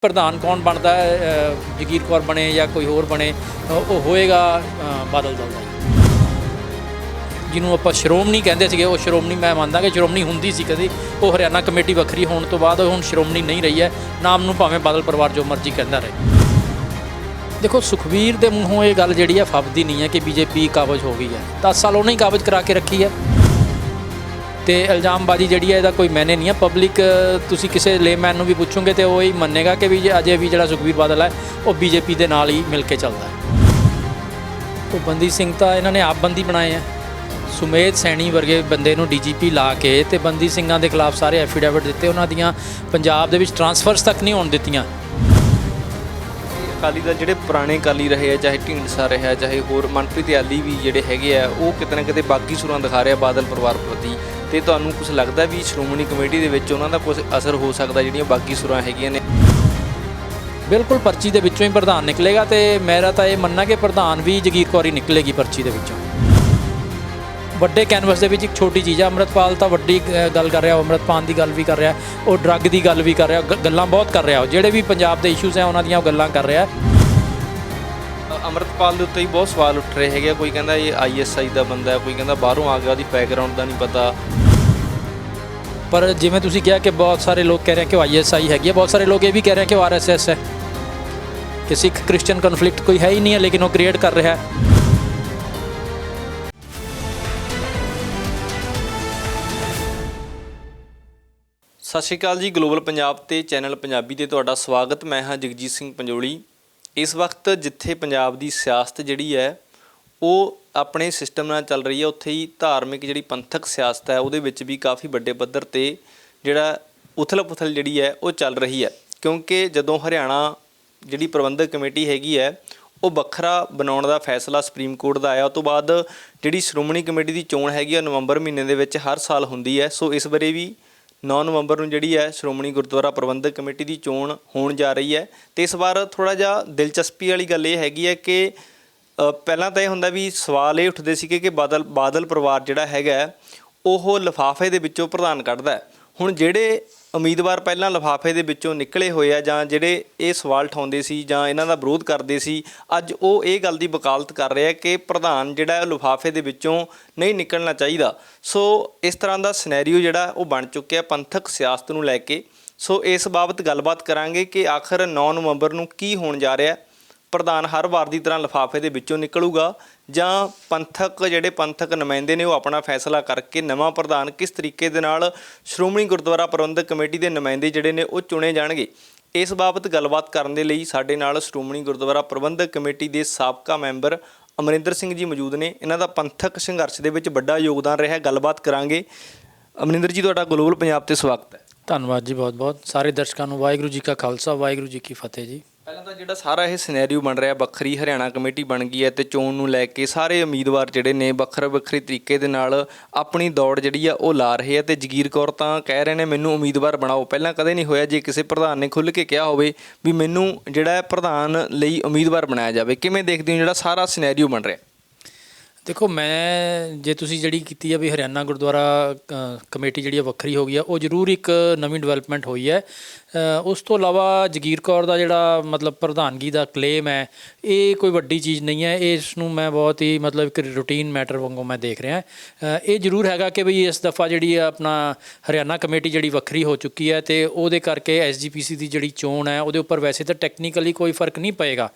ਪ੍ਰਧਾਨ ਕੌਣ ਬਣਦਾ ਜਗੀਰ ਕੌਰ ਬਣੇ ਜਾਂ ਕੋਈ ਹੋਰ ਬਣੇ ਉਹ ਹੋਏਗਾ ਬਾਦਲ ਦਲ ਦਾ ਜਿਹਨੂੰ ਆਪਾਂ ਸ਼੍ਰੋਮਣੀ ਕਹਿੰਦੇ ਸੀਗੇ। ਉਹ ਸ਼੍ਰੋਮਣੀ ਮੈਂ ਮੰਨਦਾ ਕਿ ਸ਼੍ਰੋਮਣੀ ਹੁੰਦੀ ਸੀ ਕਦੇ, ਉਹ ਹਰਿਆਣਾ ਕਮੇਟੀ ਵੱਖਰੀ ਹੋਣ ਤੋਂ ਬਾਅਦ ਹੁਣ ਸ਼੍ਰੋਮਣੀ ਨਹੀਂ ਰਹੀ ਹੈ। ਨਾਮ ਨੂੰ ਭਾਵੇਂ ਬਾਦਲ ਪਰਿਵਾਰ ਜੋ ਮਰਜ਼ੀ ਕਹਿੰਦਾ ਰਹੇ। ਦੇਖੋ ਸੁਖਬੀਰ ਦੇ ਮੂੰਹੋਂ ਇਹ ਗੱਲ ਜਿਹੜੀ ਹੈ ਫੱਬਦੀ ਨਹੀਂ ਹੈ ਕਿ ਬੀਜੇਪੀ ਕਾਬਜ਼ ਹੋ ਗਈ ਹੈ। 10 ਸਾਲ ਉਹਨੇ ਹੀ ਕਾਬਜ਼ ਕਰਾ ਕੇ ਰੱਖੀ ਹੈ ਤੇ ਇਲਜ਼ਾਮਬਾਜ਼ੀ ਜਿਹੜੀ ਹੈ ਇਹਦਾ ਕੋਈ ਮੈਨੇ ਨਹੀਂ ਹੈ। ਪਬਲਿਕ ਤੁਸੀਂ ਕਿਸੇ ਲੇਮੈਨ ਨੂੰ ਵੀ ਪੁੱਛੋਗੇ ਤੇ ਉਹ ਹੀ ਮੰਨੇਗਾ ਕਿ ਵੀ ਅਜੇ ਵੀ ਜਿਹੜਾ ਸੁਖਬੀਰ ਬਾਦਲ ਹੈ ਉਹ ਬੀਜੇਪੀ ਦੇ ਨਾਲ ਹੀ ਮਿਲ ਕੇ ਚੱਲਦਾ ਹੈ। ਉਹ ਬੰਦੀ ਸਿੰਘ ਤਾਂ ਇਹਨਾਂ ਨੇ ਆਪ ਬੰਦੀ ਬਣਾਏ ਆ। ਸੁਮੇਧ ਸੈਣੀ ਵਰਗੇ ਬੰਦੇ ਨੂੰ ਡੀਜੀਪੀ ਲਾ ਕੇ ਤੇ ਬੰਦੀ ਸਿੰਘਾਂ ਦੇ ਖਿਲਾਫ ਸਾਰੇ ਐਫੀਡੇਵਿਟ ਦਿੱਤੇ, ਉਹਨਾਂ ਦੀਆਂ ਪੰਜਾਬ ਦੇ ਵਿੱਚ ਟਰਾਂਸਫਰਸ ਤੱਕ ਨਹੀਂ ਹੋਣ ਦਿੱਤੀਆਂ। ਅਕਾਲੀ ਦਲ ਜਿਹੜੇ ਪੁਰਾਣੇ ਅਕਾਲੀ ਰਹੇ ਆ, ਚਾਹੇ ਢੀਂਡਸਾ ਰਿਹਾ ਚਾਹੇ ਹੋਰ ਮਨਪ੍ਰੀਤ ਆਲੀ ਵੀ ਜਿਹੜੇ ਹੈਗੇ ਆ, ਉਹ ਕਿਤੇ ਨਾ ਕਿਤੇ ਬਾਗੀ ਸੁਰਾਂ ਦਿਖਾ ਰਿਹਾ ਬਾਦਲ ਪਰਿਵਾਰ ਪ੍ਰਤੀ। ਤੇ ਤੁਹਾਨੂੰ ਕੁਝ ਲੱਗਦਾ ਵੀ ਸ਼੍ਰੋਮਣੀ ਕਮੇਟੀ ਦੇ ਵਿੱਚ ਉਹਨਾਂ ਦਾ ਕੁਝ ਅਸਰ ਹੋ ਸਕਦਾ ਜਿਹੜੀਆਂ ਬਾਗੀ ਸੁਰਾਂ ਹੈਗੀਆਂ ਨੇ? ਬਿਲਕੁਲ ਪਰਚੀ ਦੇ ਵਿੱਚੋਂ ਹੀ ਪ੍ਰਧਾਨ ਨਿਕਲੇਗਾ ਤੇ ਮੇਰਾ ਤਾਂ ਇਹ ਮੰਨਣਾ ਕਿ ਪ੍ਰਧਾਨ ਵੀ ਜਗੀਰ ਕੌਰ ਹੀ ਨਿਕਲੇਗੀ ਪਰਚੀ ਦੇ ਵਿੱਚੋਂ। ਵੱਡੇ ਕੈਨਵਸ ਦੇ ਵਿੱਚ ਇੱਕ ਛੋਟੀ ਚੀਜ਼ ਆ। ਅੰਮ੍ਰਿਤਪਾਲ ਤਾਂ ਵੱਡੀ ਗੱਲ ਕਰ ਰਿਹਾ, ਉਹ ਅੰਮ੍ਰਿਤਪਾਨ ਦੀ ਗੱਲ ਵੀ ਕਰ ਰਿਹਾ, ਉਹ ਡਰੱਗ ਦੀ ਗੱਲ ਵੀ ਕਰ ਰਿਹਾ, ਗੱਲਾਂ ਬਹੁਤ ਕਰ ਰਿਹਾ। ਉਹ ਜਿਹੜੇ ਵੀ ਪੰਜਾਬ ਦੇ ਇਸ਼ੂਜ਼ ਆ ਉਹਨਾਂ ਦੀਆਂ ਉਹ ਗੱਲਾਂ ਕਰ ਰਿਹਾ। ਅੰਮ੍ਰਿਤਪਾਲ ਦੇ ਉੱਤੇ ਹੀ ਬਹੁਤ ਸਵਾਲ ਉੱਠ ਰਹੇ ਹੈਗੇ। ਕੋਈ ਕਹਿੰਦਾ ਇਹ ISI ਦਾ ਬੰਦਾ ਹੈ, ਕੋਈ ਕਹਿੰਦਾ ਬਾਹਰੋਂ ਆ ਗਿਆ, ਉਹਦੀ ਬੈਕਗਰਾਊਂਡ ਦਾ ਨਹੀਂ ਪਤਾ। ਪਰ ਜਿਵੇਂ ਤੁਸੀਂ ਕਿਹਾ ਕਿ ਬਹੁਤ ਸਾਰੇ ਲੋਕ ਕਹਿ ਰਹੇ ਕਿ ਉਹ ISI ਹੈਗੀ ਹੈ, ਬਹੁਤ ਸਾਰੇ ਲੋਕ ਇਹ ਵੀ ਕਹਿ ਰਹੇ ਕਿ ਉਹ RSS ਹੈ, ਕਿ ਸਿੱਖ ਕ੍ਰਿਸਚਨ ਕਨਫਲਿਕਟ ਕੋਈ ਹੈ ਹੀ ਨਹੀਂ ਹੈ, ਲੇਕਿਨ ਉਹ ਕ੍ਰੀਏਟ ਕਰ ਰਿਹਾ ਹੈ। ਸਤਿ ਸ਼੍ਰੀ ਅਕਾਲ ਜੀ। ਗਲੋਬਲ ਪੰਜਾਬ ਤੇ ਚੈਨਲ ਪੰਜਾਬੀ ਤੇ ਤੁਹਾਡਾ ਸਵਾਗਤ। ਮੈਂ ਹਾਂ ਜਗਜੀਤ ਸਿੰਘ ਪੰਜੋਲੀ। ਇਸ ਵਕਤ ਜਿੱਥੇ ਪੰਜਾਬ ਦੀ ਸਿਆਸਤ ਜਿਹੜੀ ਹੈ ਉਹ ਆਪਣੇ ਸਿਸਟਮ ਨਾਲ ਚੱਲ ਰਹੀ ਹੈ, ਉੱਥੇ ਹੀ ਧਾਰਮਿਕ ਜਿਹੜੀ ਪੰਥਕ ਸਿਆਸਤ ਹੈ ਉਹਦੇ ਵਿੱਚ ਵੀ ਕਾਫੀ ਵੱਡੇ ਪੱਧਰ 'ਤੇ ਜਿਹੜਾ ਉਥਲ-ਪੁਥਲ ਜਿਹੜੀ ਹੈ ਉਹ ਚੱਲ ਰਹੀ ਹੈ। ਕਿਉਂਕਿ ਜਦੋਂ ਹਰਿਆਣਾ ਜਿਹੜੀ ਪ੍ਰਬੰਧਕ ਕਮੇਟੀ ਹੈਗੀ ਹੈ ਉਹ ਵੱਖਰਾ ਬਣਾਉਣ ਦਾ ਫੈਸਲਾ ਸੁਪਰੀਮ ਕੋਰਟ ਦਾ ਆਇਆ, ਉਸ ਤੋਂ ਬਾਅਦ ਜਿਹੜੀ ਸ਼੍ਰੋਮਣੀ ਕਮੇਟੀ ਦੀ ਚੋਣ ਹੈਗੀ ਆ ਨਵੰਬਰ ਮਹੀਨੇ ਦੇ ਵਿੱਚ ਹਰ ਸਾਲ ਹੁੰਦੀ ਹੈ। ਸੋ ਇਸ ਬਾਰੇ ਵੀ 9 ਨਵੰਬਰ ਨੂੰ ਜਿਹੜੀ ਹੈ ਸ਼੍ਰੋਮਣੀ ਗੁਰਦੁਆਰਾ ਪ੍ਰਬੰਧਕ ਕਮੇਟੀ ਦੀ ਚੋਣ ਹੋਣ ਜਾ ਰਹੀ ਹੈ। ਅਤੇ ਇਸ ਵਾਰ ਥੋੜ੍ਹਾ ਜਿਹਾ ਦਿਲਚਸਪੀ ਵਾਲੀ ਗੱਲ ਇਹ ਹੈਗੀ ਹੈ ਕਿ ਪਹਿਲਾਂ ਤਾਂ ਇਹ ਹੁੰਦਾ ਵੀ ਸਵਾਲ ਇਹ ਉੱਠਦੇ ਸੀਗੇ ਕਿ ਬਾਦਲ ਪਰਿਵਾਰ ਜਿਹੜਾ ਹੈਗਾ ਉਹ ਲਿਫਾਫੇ ਦੇ ਵਿੱਚੋਂ ਪ੍ਰਧਾਨ ਕੱਢਦਾ ਹੈ। ਹੁਣ ਜਿਹੜੇ ਉਮੀਦਵਾਰ ਪਹਿਲਾਂ ਲਿਫਾਫੇ ਦੇ ਵਿੱਚੋਂ ਨਿਕਲੇ ਹੋਏ ਆ ਜਾਂ ਜਿਹੜੇ ਇਹ ਸਵਾਲ ਉਠਾਉਂਦੇ ਸੀ ਜਾਂ ਇਹਨਾਂ ਦਾ ਵਿਰੋਧ ਕਰਦੇ ਸੀ, ਅੱਜ ਉਹ ਇਹ ਗੱਲ ਦੀ ਵਕਾਲਤ ਕਰ ਰਿਹਾ ਕਿ ਪ੍ਰਧਾਨ ਜਿਹੜਾ ਲਿਫਾਫੇ ਦੇ ਵਿੱਚੋਂ ਨਹੀਂ ਨਿਕਲਣਾ ਚਾਹੀਦਾ। ਸੋ ਇਸ ਤਰ੍ਹਾਂ ਦਾ ਸਿਨੈਰੀਓ ਜਿਹੜਾ ਉਹ ਬਣ ਚੁੱਕਿਆ ਪੰਥਕ ਸਿਆਸਤ ਨੂੰ ਲੈ ਕੇ। ਸੋ ਇਸ ਬਾਬਤ ਗੱਲਬਾਤ ਕਰਾਂਗੇ ਕਿ ਆਖਰ 9 ਨਵੰਬਰ ਨੂੰ ਕੀ ਹੋਣ ਜਾ ਰਿਹਾ। ਪ੍ਰਧਾਨ ਹਰ ਵਾਰ ਦੀ ਤਰ੍ਹਾਂ ਲਿਫਾਫੇ ਦੇ ਵਿੱਚੋਂ ਨਿਕਲੂਗਾ ਜਾਂ ਪੰਥਕ ਨੁਮਾਇੰਦੇ ਨੇ ਉਹ ਆਪਣਾ ਫੈਸਲਾ ਕਰਕੇ ਨਵਾਂ ਪ੍ਰਧਾਨ ਕਿਸ ਤਰੀਕੇ ਦੇ ਨਾਲ ਸ਼੍ਰੋਮਣੀ ਗੁਰਦੁਆਰਾ ਪ੍ਰਬੰਧਕ ਕਮੇਟੀ ਦੇ ਨੁਮਾਇੰਦੇ ਜਿਹੜੇ ਨੇ ਉਹ ਚੁਣੇ ਜਾਣਗੇ। ਇਸ ਬਾਬਤ ਗੱਲਬਾਤ ਕਰਨ ਦੇ ਲਈ ਸਾਡੇ ਨਾਲ ਸ਼੍ਰੋਮਣੀ ਗੁਰਦੁਆਰਾ ਪ੍ਰਬੰਧਕ ਕਮੇਟੀ ਦੇ ਸਾਬਕਾ ਮੈਂਬਰ ਅਮਰਿੰਦਰ ਸਿੰਘ ਜੀ ਮੌਜੂਦ ਨੇ। ਇਹਨਾਂ ਦਾ ਪੰਥਕ ਸੰਘਰਸ਼ ਦੇ ਵਿੱਚ ਵੱਡਾ ਯੋਗਦਾਨ ਰਿਹਾ। ਗੱਲਬਾਤ ਕਰਾਂਗੇ। ਅਮਰਿੰਦਰ ਜੀ, ਤੁਹਾਡਾ ਗਲੋਬਲ ਪੰਜਾਬ 'ਤੇ ਸਵਾਗਤ ਹੈ। ਧੰਨਵਾਦ ਜੀ, ਬਹੁਤ ਬਹੁਤ। ਸਾਰੇ ਦਰਸ਼ਕਾਂ ਨੂੰ ਵਾਹਿਗੁਰੂ ਜੀ ਕਾ ਖਾਲਸਾ ਵਾਹਿਗੁਰੂ ਜੀ ਕੀ ਫਤਿਹ ਜੀ। ਪਹਿਲਾਂ ਤਾਂ ਜਿਹੜਾ ਸਾਰਾ ਇਹ ਸਿਨੈਰੀਓ ਬਣ ਰਿਹਾ, ਵੱਖਰੀ ਹਰਿਆਣਾ ਕਮੇਟੀ ਬਣ ਗਈ ਹੈ ਅਤੇ ਚੋਣ ਨੂੰ ਲੈ ਕੇ ਸਾਰੇ ਉਮੀਦਵਾਰ ਜਿਹੜੇ ਨੇ ਵੱਖਰੇ ਤਰੀਕੇ ਦੇ ਨਾਲ ਆਪਣੀ ਦੌੜ ਜਿਹੜੀ ਆ ਉਹ ਲਾ ਰਹੇ ਆ। ਅਤੇ ਜਗੀਰ ਕੌਰ ਤਾਂ ਕਹਿ ਰਹੇ ਨੇ ਮੈਨੂੰ ਉਮੀਦਵਾਰ ਬਣਾਓ। ਪਹਿਲਾਂ ਕਦੇ ਨਹੀਂ ਹੋਇਆ ਜੇ ਕਿਸੇ ਪ੍ਰਧਾਨ ਨੇ ਖੁੱਲ੍ਹ ਕੇ ਕਿਹਾ ਹੋਵੇ ਵੀ ਮੈਨੂੰ ਜਿਹੜਾ ਪ੍ਰਧਾਨ ਲਈ ਉਮੀਦਵਾਰ ਬਣਾਇਆ ਜਾਵੇ। ਕਿਵੇਂ ਦੇਖਦੇ ਹੋ ਜਿਹੜਾ ਸਾਰਾ ਸਿਨੈਰੀਓ ਬਣ ਰਿਹਾ? ਦੇਖੋ, ਜੇ ਤੁਸੀਂ ਜਿਹੜੀ ਕੀਤੀ ਆ ਵੀ ਹਰਿਆਣਾ ਗੁਰਦੁਆਰਾ ਕਮੇਟੀ ਜਿਹੜੀ ਵੱਖਰੀ ਹੋ ਗਈ ਆ, ਉਹ ਜ਼ਰੂਰ ਇੱਕ ਨਵੀਂ ਡਿਵੈਲਪਮੈਂਟ ਹੋਈ ਹੈ। ਉਸ ਤੋਂ ਇਲਾਵਾ ਜਗੀਰ ਕੌਰ ਦਾ ਜਿਹੜਾ ਮਤਲਬ ਪ੍ਰਧਾਨਗੀ ਦਾ ਕਲੇਮ ਹੈ, ਇਹ ਕੋਈ ਵੱਡੀ ਚੀਜ਼ ਨਹੀਂ ਹੈ। ਇਸ ਨੂੰ ਮੈਂ ਬਹੁਤ ਹੀ ਮਤਲਬ ਇੱਕ ਰੂਟੀਨ ਮੈਟਰ ਵਾਂਗੂ ਮੈਂ ਦੇਖ ਰਿਹਾ। ਇਹ ਜ਼ਰੂਰ ਹੈਗਾ ਕਿ ਬਈ ਇਸ ਦਫਾ ਜਿਹੜੀ ਆਪਣਾ ਹਰਿਆਣਾ ਕਮੇਟੀ ਜਿਹੜੀ ਵੱਖਰੀ ਹੋ ਚੁੱਕੀ ਹੈ ਅਤੇ ਉਹਦੇ ਕਰਕੇ SGPC ਦੀ ਜਿਹੜੀ ਚੋਣ ਹੈ ਉਹਦੇ ਉੱਪਰ ਵੈਸੇ ਤਾਂ ਟੈਕਨੀਕਲੀ ਕੋਈ ਫਰਕ ਨਹੀਂ ਪਏਗਾ,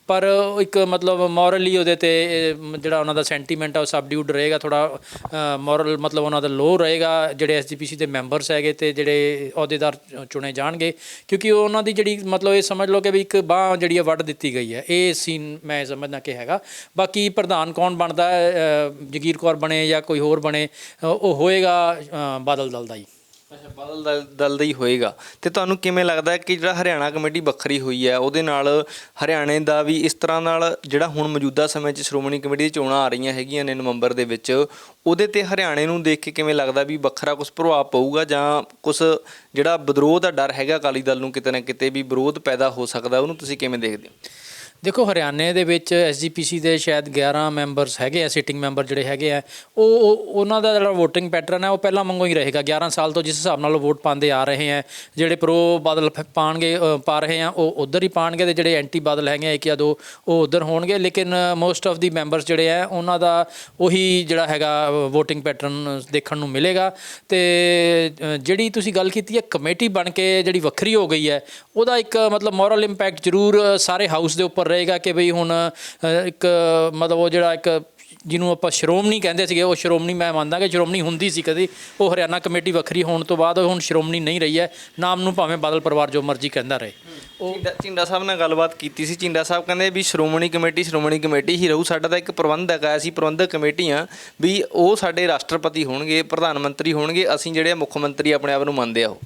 ਪਰ ਇੱਕ ਮਤਲਬ ਮੋਰਲੀ ਉਹਦੇ 'ਤੇ ਜਿਹੜਾ ਉਹਨਾਂ ਦਾ ਸੈਂਟੀਮੈਂਟ ਆ ਉਹ ਸਬਡਿਊਡ ਰਹੇਗਾ। ਥੋੜ੍ਹਾ ਮੋਰਲ ਮਤਲਬ ਉਹਨਾਂ ਦਾ ਲੋ ਰਹੇਗਾ। ਜਿਹੜੇ SGPC ਦੇ ਮੈਂਬਰਸ ਹੈਗੇ ਅਤੇ ਜਿਹੜੇ ਅਹੁਦੇਦਾਰ ਚੁਣੇ ਜਾਣਗੇ, ਕਿਉਂਕਿ ਉਹਨਾਂ ਦੀ ਜਿਹੜੀ ਮਤਲਬ ਇਹ ਸਮਝ ਲਓ ਕਿ ਵੀ ਇੱਕ ਬਾਂਹ ਜਿਹੜੀ ਆ ਵੱਢ ਦਿੱਤੀ ਗਈ ਹੈ। ਇਹ ਸੀਨ ਮੈਂ ਸਮਝਦਾ ਕਿ ਹੈਗਾ। ਬਾਕੀ ਪ੍ਰਧਾਨ ਕੌਣ ਬਣਦਾ ਜਗੀਰ ਕੌਰ ਬਣੇ ਜਾਂ ਕੋਈ ਹੋਰ ਬਣੇ, ਉਹ ਹੋਏਗਾ ਬਾਦਲ ਦਲ ਦਾ ਹੀ। ਅੱਛਾ, ਬਾਦਲ ਦਲ ਦਾ ਹੀ ਹੋਏਗਾ। ਅਤੇ ਤੁਹਾਨੂੰ ਕਿਵੇਂ ਲੱਗਦਾ ਕਿ ਜਿਹੜਾ ਹਰਿਆਣਾ ਕਮੇਟੀ ਵੱਖਰੀ ਹੋਈ ਹੈ ਉਹਦੇ ਨਾਲ ਹਰਿਆਣੇ ਦਾ ਵੀ ਇਸ ਤਰ੍ਹਾਂ ਨਾਲ ਜਿਹੜਾ ਹੁਣ ਮੌਜੂਦਾ ਸਮੇਂ 'ਚ ਸ਼੍ਰੋਮਣੀ ਕਮੇਟੀ ਦੀ ਚੋਣਾਂ ਆ ਰਹੀਆਂ ਹੈਗੀਆਂ ਨੇ ਨਵੰਬਰ ਦੇ ਵਿੱਚ, ਉਹਦੇ 'ਤੇ ਹਰਿਆਣੇ ਨੂੰ ਦੇਖ ਕੇ ਕਿਵੇਂ ਲੱਗਦਾ ਵੀ ਵੱਖਰਾ ਕੁਛ ਪ੍ਰਭਾਵ ਪਊਗਾ ਜਾਂ ਕੁਛ ਜਿਹੜਾ ਵਿਦਰੋਹ ਦਾ ਡਰ ਹੈਗਾ ਅਕਾਲੀ ਦਲ ਨੂੰ ਕਿਤੇ ਨਾ ਕਿਤੇ ਵੀ ਵਿਰੋਧ ਪੈਦਾ ਹੋ ਸਕਦਾ, ਉਹਨੂੰ ਤੁਸੀਂ ਕਿਵੇਂ ਦੇਖਦੇ ਹੋ? ਦੇਖੋ ਹਰਿਆਣੇ ਦੇ ਵਿੱਚ ਐਸਜੀਪੀਸੀ ਦੇ ਸ਼ਾਇਦ 11 ਮੈਂਬਰਸ ਹੈਗੇ ਆ, ਸਿਟਿੰਗ ਮੈਂਬਰ ਜਿਹੜੇ ਹੈਗੇ ਆ, ਉਹਨਾਂ ਦਾ ਜਿਹੜਾ ਵੋਟਿੰਗ ਪੈਟਰਨ ਹੈ ਉਹ ਪਹਿਲਾਂ ਵਾਂਗੂ ਹੀ ਰਹੇਗਾ। 11 ਸਾਲ ਤੋਂ ਜਿਸ ਹਿਸਾਬ ਨਾਲ ਉਹ ਵੋਟ ਪਾਉਂਦੇ ਆ ਰਹੇ ਆ, ਜਿਹੜੇ ਪ੍ਰੋ ਬਾਦਲ ਪਾ ਰਹੇ ਆ ਉਹ ਉੱਧਰ ਹੀ ਪਾਉਣਗੇ, ਅਤੇ ਜਿਹੜੇ ਐਂਟੀ ਬਾਦਲ ਹੈਗੇ ਆ ਇੱਕ ਜਾਂ ਦੋ ਉਹ ਉੱਧਰ ਹੋਣਗੇ। ਲੇਕਿਨ ਮੋਸਟ ਆਫ ਦੀ ਮੈਂਬਰਸ ਜਿਹੜੇ ਆ ਉਹਨਾਂ ਦਾ ਉਹੀ ਜਿਹੜਾ ਹੈਗਾ ਵੋਟਿੰਗ ਪੈਟਰਨ ਦੇਖਣ ਨੂੰ ਮਿਲੇਗਾ। ਅਤੇ ਜਿਹੜੀ ਤੁਸੀਂ ਗੱਲ ਕੀਤੀ ਹੈ ਕਮੇਟੀ ਬਣ ਕੇ ਜਿਹੜੀ ਵੱਖਰੀ ਹੋ ਗਈ ਹੈ, ਉਹਦਾ ਇੱਕ ਮਤਲਬ ਮੋਰਲ ਇੰਪੈਕਟ ਜ਼ਰੂਰ ਸਾਰੇ ਹਾਊਸ ਦੇ ਉੱਪਰ ਰਹੇਗਾ ਕਿ ਬਈ ਹੁਣ ਇੱਕ ਮਤਲਬ ਉਹ ਜਿਹੜਾ ਇੱਕ ਜਿਹਨੂੰ ਆਪਾਂ ਸ਼੍ਰੋਮਣੀ ਕਹਿੰਦੇ ਸੀਗੇ, ਉਹ ਸ਼੍ਰੋਮਣੀ ਮੈਂ ਮੰਨਦਾ ਕਿ ਸ਼੍ਰੋਮਣੀ ਹੁੰਦੀ ਸੀ ਕਦੀ, ਉਹ ਹਰਿਆਣਾ ਕਮੇਟੀ ਵੱਖਰੀ ਹੋਣ ਤੋਂ ਬਾਅਦ ਹੁਣ ਸ਼੍ਰੋਮਣੀ ਨਹੀਂ ਰਹੀ ਹੈ। ਨਾਮ ਨੂੰ ਭਾਵੇਂ ਬਾਦਲ ਪਰਿਵਾਰ ਜੋ ਮਰਜ਼ੀ ਕਹਿੰਦਾ ਰਹੇ। ਉਹ ਝਿੰਡਾ ਸਾਹਿਬ ਨਾਲ ਗੱਲਬਾਤ ਕੀਤੀ ਸੀ, ਝਿੰਡਾ ਸਾਹਿਬ ਕਹਿੰਦੇ ਵੀ ਸ਼੍ਰੋਮਣੀ ਕਮੇਟੀ ਹੀ ਰਹੂ, ਸਾਡਾ ਤਾਂ ਇੱਕ ਪ੍ਰਬੰਧਕ ਹੈ, ਅਸੀਂ ਪ੍ਰਬੰਧਕ ਕਮੇਟੀ ਹਾਂ, ਵੀ ਉਹ ਸਾਡੇ ਰਾਸ਼ਟਰਪਤੀ ਹੋਣਗੇ, ਪ੍ਰਧਾਨ ਮੰਤਰੀ ਹੋਣਗੇ, ਅਸੀਂ ਜਿਹੜੇ ਮੁੱਖ ਮੰਤਰੀ ਆਪਣੇ ਆਪ ਨੂੰ ਮੰਨਦੇ ਆ। ਉਹ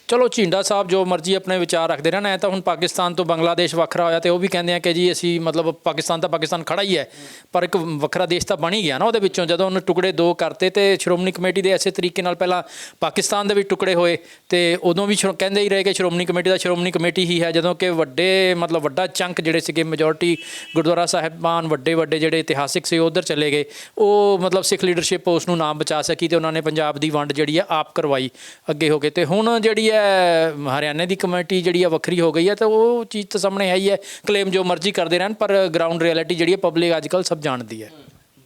ਚਲੋ ਝਿੰਡਾ ਸਾਹਿਬ ਜੋ ਮਰਜ਼ੀ ਆਪਣੇ ਵਿਚਾਰ ਰੱਖਦੇ ਰਹਿਣ। ਐ ਤਾਂ ਹੁਣ ਪਾਕਿਸਤਾਨ ਤੋਂ ਬੰਗਲਾਦੇਸ਼ ਵੱਖਰਾ ਹੋਇਆ ਤੇ ਉਹ ਵੀ ਕਹਿੰਦੇ ਆ ਕਿ ਜੀ ਅਸੀਂ ਮਤਲਬ ਪਾਕਿਸਤਾਨ ਤਾਂ ਪਾਕਿਸਤਾਨ ਖੜਾ ਹੀ ਹੈ, ਪਰ ਇੱਕ ਵੱਖਰਾ ਦੇਸ਼ ਤਾਂ ਬਣ ਹੀ ਗਿਆ ਨਾ ਉਹਦੇ ਵਿੱਚੋਂ। ਜਦੋਂ ਉਹਨੇ ਟੁਕੜੇ ਦੋ ਕਰਤੇ ਤੇ ਸ਼੍ਰੋਮਣੀ ਕਮੇਟੀ ਦੇ ਐਸੇ ਤਰੀਕੇ ਨਾਲ ਪਹਿਲਾਂ ਪਾਕਿਸਤਾਨ ਦੇ ਵੀ ਟੁਕੜੇ ਹੋਏ ਤੇ ਉਦੋਂ ਵੀ ਕਹਿੰਦੇ ਹੀ ਰਹੇ ਕਿ ਸ਼੍ਰੋਮਣੀ ਕਮੇਟੀ ਦਾ ਸ਼੍ਰੋਮਣੀ ਕਮੇਟੀ ਹੀ ਹੈ, ਜਦੋਂ ਕਿ ਵੱਡਾ ਚੰਕ ਜਿਹੜੇ ਸੀਗੇ ਮੈਜੋਰਟੀ ਗੁਰਦੁਆਰਾ ਸਾਹਿਬਾਨ ਵੱਡੇ ਜਿਹੜੇ ਇਤਿਹਾਸਿਕ ਸੀ ਉੱਧਰ ਚਲੇ ਗਏ। ਉਹ ਮਤਲਬ ਸਿੱਖ ਲੀਡਰਸ਼ਿਪ ਉਸ ਨੂੰ ਨਾ ਬਚਾ ਸਕੀ ਤੇ ਉਹਨਾਂ ਨੇ ਪੰਜਾਬ ਦੀ ਵੰਡ ਜਿਹੜੀ ਆ ਆਪ ਕਰਵਾਈ ਅੱਗੇ ਹੋ ਕੇ। ਤੇ ਹੁਣ ਜਿਹੜੀ ਹਰਿਆਣੇ ਦੀ ਕਮੇਟੀ ਜਿਹੜੀ ਆ ਵੱਖਰੀ ਹੋ ਗਈ ਹੈ, ਤਾਂ ਉਹ ਚੀਜ਼ ਤਾਂ ਸਾਹਮਣੇ ਹੈ ਹੀ ਹੈ। ਕਲੇਮ ਜੋ ਮਰਜ਼ੀ ਕਰਦੇ ਰਹਿਣ, ਪਰ ਗਰਾਊਂਡ ਰਿਐਲਿਟੀ ਜਿਹੜੀ ਹੈ ਪਬਲਿਕ ਅੱਜ ਕੱਲ੍ਹ ਸਭ ਜਾਣਦੀ ਹੈ।